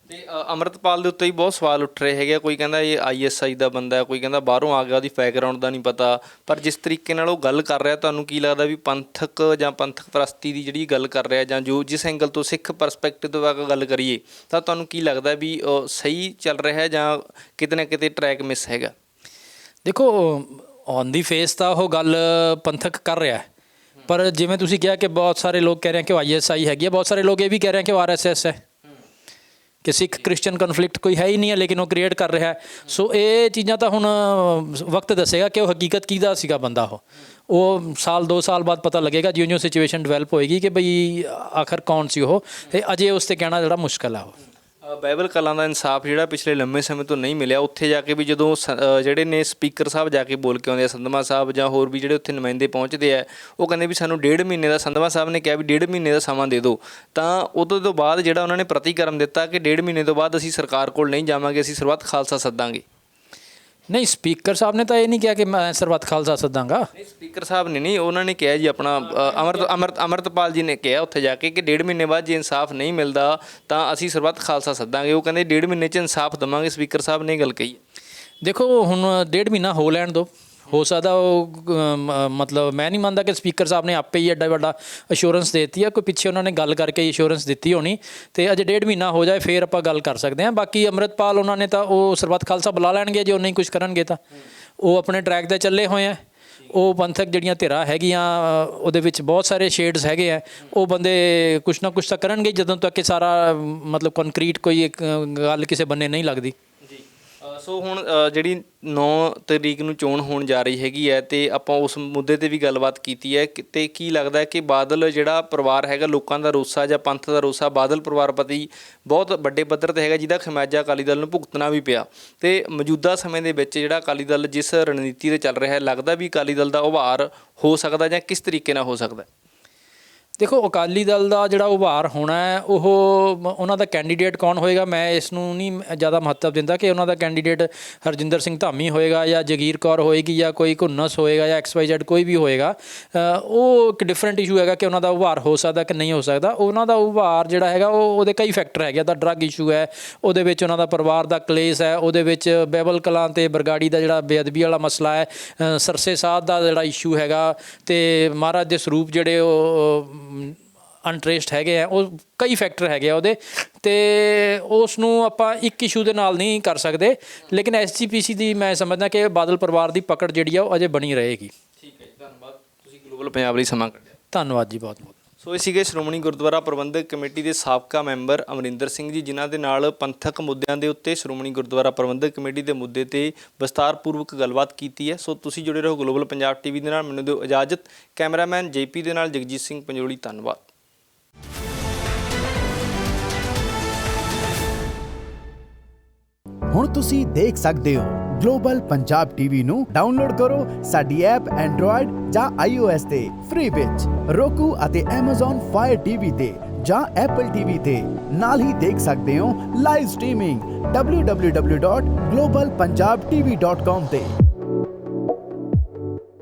ਤੇ ਅੰਮ੍ਰਿਤਪਾਲ ਦੇ ਉੱਤੇ ਹੀ ਬਹੁਤ ਸਵਾਲ ਉੱਠ ਰਹੇ ਹੈਗੇ ਆ। ਕੋਈ ਕਹਿੰਦਾ ਇਹ ISI ਦਾ ਬੰਦਾ ਹੈ, ਕੋਈ ਕਹਿੰਦਾ ਬਾਹਰੋਂ ਆ ਗਿਆ, ਉਹਦੀ ਬੈਕਗਰਾਊਂਡ ਦਾ ਨਹੀਂ ਪਤਾ। ਪਰ ਜਿਸ ਤਰੀਕੇ ਨਾਲ ਉਹ ਗੱਲ ਕਰ ਰਿਹਾ, ਤੁਹਾਨੂੰ ਕੀ ਲੱਗਦਾ ਵੀ ਪੰਥਕ ਜਾਂ ਪੰਥਕ ਪ੍ਰਸਤੀ ਦੀ ਜਿਹੜੀ ਗੱਲ ਕਰ ਰਿਹਾ, ਜਾਂ ਜੋ ਜਿਸ ਐਂਗਲ ਤੋਂ ਸਿੱਖ ਪਰਸਪੈਕਟਿਵ ਤੋਂ ਅਗਰ ਗੱਲ ਕਰੀਏ, ਤਾਂ ਤੁਹਾਨੂੰ ਕੀ ਲੱਗਦਾ ਵੀ ਸਹੀ ਚੱਲ ਰਿਹਾ ਹੈ ਜਾਂ ਕਿਤੇ ਨਾ ਕਿਤੇ ਟਰੈਕ ਮਿਸ ਹੈਗਾ? ਦੇਖੋ ਔਨ ਦੀ ਫੇਸ ਤਾਂ ਉਹ ਗੱਲ ਪੰਥਕ ਕਰ ਰਿਹਾ, ਪਰ ਜਿਵੇਂ ਤੁਸੀਂ ਕਿਹਾ ਕਿ ਬਹੁਤ ਸਾਰੇ ਲੋਕ ਕਹਿ ਰਹੇ ਕਿ ਉਹ ISI ਹੈਗੀ ਹੈ, ਬਹੁਤ ਸਾਰੇ ਲੋਕ ਇਹ ਵੀ ਕਹਿ ਰਹੇ ਕਿ ਉਹ RSS ਹੈ, ਕਿ ਸਿੱਖ ਕ੍ਰਿਸਚਨ ਕਨਫਲਿਕਟ ਕੋਈ ਹੈ ਹੀ ਨਹੀਂ ਹੈ, ਲੇਕਿਨ ਉਹ ਕ੍ਰੀਏਟ ਕਰ ਰਿਹਾ। ਸੋ ਇਹ ਚੀਜ਼ਾਂ ਤਾਂ ਹੁਣ ਵਕਤ ਦੱਸੇਗਾ ਕਿ ਉਹ ਹਕੀਕਤ ਕਿਹਦਾ ਸੀਗਾ ਬੰਦਾ। ਉਹ ਸਾਲ 2 ਸਾਲ ਬਾਅਦ ਪਤਾ ਲੱਗੇਗਾ, ਜਿਉਂ-ਜਿਉਂ ਸਿਚੁਏਸ਼ਨ ਡਿਵੈਲਪ ਹੋਏਗੀ ਕਿ ਬਈ ਆਖਰ ਕੌਣ ਸੀ ਉਹ। ਤੇ ਅਜੇ ਉਸ 'ਤੇ ਕਹਿਣਾ ਜਿਹੜਾ ਮੁਸ਼ਕਿਲ ਆ। ਉਹ ਬਾਈਬਲ ਕਲਾਂ ਦਾ ਇਨਸਾਫ ਜਿਹੜਾ ਪਿਛਲੇ ਲੰਮੇ ਸਮੇਂ ਤੋਂ ਨਹੀਂ ਮਿਲਿਆ, ਉੱਥੇ ਜਾ ਕੇ ਵੀ ਜਦੋਂ ਜਿਹੜੇ ਨੇ ਸਪੀਕਰ ਸਾਹਿਬ ਜਾ ਕੇ ਬੋਲ ਕੇ ਆਉਂਦੇ ਆ, ਸੰਧਵਾ ਸਾਹਿਬ ਜਾਂ ਹੋਰ ਵੀ ਜਿਹੜੇ ਉੱਥੇ ਨੁਮਾਇੰਦੇ ਪਹੁੰਚਦੇ ਆ, ਉਹ ਕਹਿੰਦੇ ਵੀ ਸਾਨੂੰ 1.5 ਮਹੀਨੇ ਦਾ, ਸੰਧਵਾ ਸਾਹਿਬ ਨੇ ਕਿਹਾ ਵੀ 1.5 ਮਹੀਨੇ ਦਾ ਸਮਾਂ ਦੇ ਦਿਓ। ਤਾਂ ਉਦੋਂ ਤੋਂ ਬਾਅਦ ਜਿਹੜਾ ਉਹਨਾਂ ਨੇ ਪ੍ਰਤੀਕਰਮ ਦਿੱਤਾ ਕਿ 1.5 ਮਹੀਨੇ ਤੋਂ ਬਾਅਦ ਅਸੀਂ ਸਰਕਾਰ ਕੋਲ ਨਹੀਂ ਜਾਵਾਂਗੇ, ਅਸੀਂ ਸਰਬੱਤ ਖਾਲਸਾ ਸੱਦਾਂਗੇ। ਨਹੀਂ, ਸਪੀਕਰ ਸਾਹਿਬ ਨੇ ਤਾਂ ਇਹ ਨਹੀਂ ਕਿਹਾ ਕਿ ਮੈਂ ਸਰਬੱਤ ਖਾਲਸਾ ਸੱਦਾਂਗਾ। ਨਹੀਂ, ਸਪੀਕਰ ਸਾਹਿਬ ਨੇ ਨਹੀਂ, ਉਹਨਾਂ ਨੇ ਕਿਹਾ ਜੀ ਆਪਣਾ ਅੰਮ੍ਰਿਤਪਾਲ ਜੀ ਨੇ ਕਿਹਾ ਉੱਥੇ ਜਾ ਕੇ ਕਿ 1.5 ਮਹੀਨੇ ਬਾਅਦ ਜੇ ਇਨਸਾਫ ਨਹੀਂ ਮਿਲਦਾ ਤਾਂ ਅਸੀਂ ਸਰਬੱਤ ਖਾਲਸਾ ਸੱਦਾਂਗੇ। ਉਹ ਕਹਿੰਦੇ 1.5 ਮਹੀਨੇ 'ਚ ਇਨਸਾਫ ਦੇਵਾਂਗੇ, ਸਪੀਕਰ ਸਾਹਿਬ ਨੇ ਗੱਲ ਕਹੀ। ਦੇਖੋ ਹੁਣ 1.5 ਮਹੀਨਾ ਹੋ ਲੈਣ ਦਿਓ, ਹੋ ਸਕਦਾ ਉਹ ਮਤਲਬ ਮੈਂ ਨਹੀਂ ਮੰਨਦਾ ਕਿ ਸਪੀਕਰ ਸਾਹਿਬ ਨੇ ਆਪੇ ਹੀ ਐਡਾ ਵੱਡਾ ਅਸ਼ੋਰੈਂਸ ਦੇ ਦਿੱਤੀ ਹੈ, ਕੋਈ ਪਿੱਛੇ ਉਹਨਾਂ ਨੇ ਗੱਲ ਕਰਕੇ ਅਸ਼ੋਰੈਂਸ ਦਿੱਤੀ ਹੋਣੀ। ਤੇ ਅਜੇ 1.5 ਮਹੀਨਾ ਹੋ ਜਾਏ ਫਿਰ ਆਪਾਂ ਗੱਲ ਕਰ ਸਕਦੇ ਹਾਂ। ਬਾਕੀ ਅੰਮ੍ਰਿਤਪਾਲ ਉਹਨਾਂ ਨੇ ਤਾਂ ਉਹ ਸਰਬੱਤ ਖਾਲਸਾ ਬੁਲਾ ਲੈਣਗੇ, ਜੇ ਉਹ ਨਹੀਂ ਕੁਝ ਕਰਨਗੇ ਤਾਂ। ਉਹ ਆਪਣੇ ਟਰੈਕ 'ਤੇ ਚੱਲੇ ਹੋਏ ਆ। ਉਹ ਪੰਥਕ ਜਿਹੜੀਆਂ ਧਿਰਾਂ ਹੈਗੀਆਂ ਉਹਦੇ ਵਿੱਚ ਬਹੁਤ ਸਾਰੇ ਸ਼ੇਡਸ ਹੈਗੇ ਆ, ਉਹ ਬੰਦੇ ਕੁਛ ਨਾ ਕੁਛ ਤਾਂ ਕਰਨਗੇ ਜਦੋਂ ਤੱਕ ਕਿ ਸਾਰਾ ਮਤਲਬ ਕੰਕਰੀਟ ਕੋਈ ਇੱਕ ਗੱਲ ਕਿਸੇ ਬੰਨੇ ਨਹੀਂ ਲੱਗਦੀ। ਸੋ ਹੁਣ ਜਿਹੜੀ 9 ਤਰੀਕ ਨੂੰ ਚੋਣ ਹੋਣ ਜਾ ਰਹੀ ਹੈਗੀ ਹੈ ਤੇ ਆਪਾਂ ਉਸ ਮੁੱਦੇ ਤੇ ਵੀ ਗੱਲਬਾਤ ਕੀਤੀ ਹੈ ਤੇ ਕੀ ਲੱਗਦਾ ਹੈ ਕਿ ਬਾਦਲ ਜਿਹੜਾ ਪਰਿਵਾਰ ਹੈਗਾ, ਲੋਕਾਂ ਦਾ ਰੋਸਾ ਜਾਂ ਪੰਥ ਦਾ ਰੋਸਾ ਬਾਦਲ ਪਰਿਵਾਰ ਪ੍ਰਤੀ ਬਹੁਤ ਵੱਡੇ ਪੱਧਰ ਤੇ ਹੈਗਾ, ਜਿਹਦਾ ਖਮਿਆਜਾ ਅਕਾਲੀ ਦਲ ਨੂੰ ਭੁਗਤਣਾ ਵੀ ਪਿਆ। ਤੇ ਮੌਜੂਦਾ ਸਮੇਂ ਦੇ ਵਿੱਚ ਜਿਹੜਾ ਅਕਾਲੀ ਦਲ ਜਿਸ ਰਣਨੀਤੀ ਤੇ ਚੱਲ ਰਿਹਾ ਹੈ, ਲੱਗਦਾ ਵੀ ਅਕਾਲੀ ਦਲ ਦਾ ਉਭਾਰ ਹੋ ਸਕਦਾ ਜਾਂ ਕਿਸ ਤਰੀਕੇ ਨਾਲ ਹੋ ਸਕਦਾ? ਦੇਖੋ, ਅਕਾਲੀ ਦਲ ਦਾ ਜਿਹੜਾ ਉਭਾਰ ਹੋਣਾ ਹੈ ਉਹ ਉਹਨਾਂ ਦਾ ਕੈਂਡੀਡੇਟ ਕੌਣ ਹੋਏਗਾ, ਮੈਂ ਇਸ ਨੂੰ ਨਹੀਂ ਜ਼ਿਆਦਾ ਮਹੱਤਵ ਦਿੰਦਾ ਕਿ ਉਹਨਾਂ ਦਾ ਕੈਂਡੀਡੇਟ ਹਰਜਿੰਦਰ ਸਿੰਘ ਧਾਮੀ ਹੋਏਗਾ ਜਾਂ ਜਗੀਰ ਕੌਰ ਹੋਏਗੀ ਜਾਂ ਕੋਈ ਘੁੰਨਸ ਹੋਏਗਾ ਜਾਂ XYZ ਕੋਈ ਵੀ ਹੋਏਗਾ। ਉਹ ਇੱਕ ਡਿਫਰੈਂਟ ਇਸ਼ੂ ਹੈਗਾ ਕਿ ਉਹਨਾਂ ਦਾ ਉਭਾਰ ਹੋ ਸਕਦਾ ਕਿ ਨਹੀਂ ਹੋ ਸਕਦਾ। ਉਹਨਾਂ ਦਾ ਉਭਾਰ ਜਿਹੜਾ ਹੈਗਾ ਉਹਦੇ ਕਈ ਫੈਕਟਰ ਹੈਗੇ। ਉਹਦਾ ਡਰੱਗ ਇਸ਼ੂ ਹੈ, ਉਹਦੇ ਵਿੱਚ ਉਹਨਾਂ ਦਾ ਪਰਿਵਾਰ ਦਾ ਕਲੇਸ਼ ਹੈ, ਉਹਦੇ ਵਿੱਚ ਬਹਿਬਲ ਕਲਾਂ ਤੇ ਬਰਗਾੜੀ ਦਾ ਜਿਹੜਾ ਬੇਅਦਬੀ ਵਾਲਾ ਮਸਲਾ ਹੈ, ਸਰਸੇ ਸਾਧ ਦਾ ਜਿਹੜਾ ਇਸ਼ੂ ਹੈਗਾ, ਤੇ ਮਹਾਰਾਜ ਦੇ ਸਰੂਪ ਜਿਹੜੇ ਉਹ ਅਨਟਰੇਸਡ ਹੈਗੇ ਆ, ਉਹ ਕਈ ਫੈਕਟਰ ਹੈਗੇ ਆ ਉਹਦੇ, ਤੇ ਉਸ ਨੂੰ ਆਪਾਂ ਇੱਕ ਇਸ਼ੂ ਦੇ ਨਾਲ ਨਹੀਂ ਕਰ ਸਕਦੇ। ਲੇਕਿਨ SGPC ਦੀ ਮੈਂ ਸਮਝਦਾ ਕਿ ਬਾਦਲ ਪਰਿਵਾਰ ਦੀ ਪਕੜ ਜਿਹੜੀ ਆ ਉਹ ਅਜੇ ਬਣੀ ਰਹੇਗੀ। ਠੀਕ ਹੈ ਜੀ, ਧੰਨਵਾਦ। ਤੁਸੀਂ ਗਲੋਬਲ ਪੰਜਾਬ ਲਈ ਸਮਾਂ ਕੱਢਿਆ। ਧੰਨਵਾਦ ਜੀ, ਬਹੁਤ ਬਹੁਤ। ਸੋ ਇਹ ਸੀਗੇ ਸ਼੍ਰੋਮਣੀ ਗੁਰਦੁਆਰਾ ਪ੍ਰਬੰਧਕ ਕਮੇਟੀ ਦੇ ਸਾਬਕਾ ਮੈਂਬਰ ਅਮਰਿੰਦਰ ਸਿੰਘ ਜੀ, ਜਿਨ੍ਹਾਂ ਦੇ ਨਾਲ ਪੰਥਕ ਮੁੱਦਿਆਂ ਦੇ ਉੱਤੇ ਸ਼੍ਰੋਮਣੀ ਗੁਰਦੁਆਰਾ ਪ੍ਰਬੰਧਕ ਕਮੇਟੀ ਦੇ ਮੁੱਦੇ ਤੇ ਵਿਸਤਾਰਪੂਰਵਕ ਗੱਲਬਾਤ ਕੀਤੀ ਹੈ। ਸੋ ਤੁਸੀਂ ਜੁੜੇ ਰਹੋ ਗਲੋਬਲ ਪੰਜਾਬ TV ਦੇ ਨਾਲ। ਮੈਨੂੰ ਦਿਓ ਇਜਾਜ਼ਤ। ਕੈਮਰਾਮੈਨ JP ਦੇ ਨਾਲ ਜਗਜੀਤ ਸਿੰਘ ਪੰਜੋਲੀ, ਧੰਨਵਾਦ। ਹੁਣ ਤੁਸੀਂ ਦੇਖ ਸਕਦੇ ਹੋ ਗਲੋਬਲ ਪੰਜਾਬ TV ਨੂੰ ਡਾਊਨਲੋਡ ਕਰੋ ਸਾਡੀ ਐਪ ਐਂਡਰੋਇਡ ਜਾਂ iOS ਤੇ ਫ੍ਰੀ ਵਿੱਚ, roku ਅਤੇ Amazon Fire TV ਤੇ ਜਾਂ Apple TV ਤੇ। ਨਾਲ ਹੀ ਦੇਖ ਸਕਦੇ ਹੋ ਲਾਈਵ ਸਟ੍ਰੀਮਿੰਗ www.globalpunjabtv.com ਤੇ।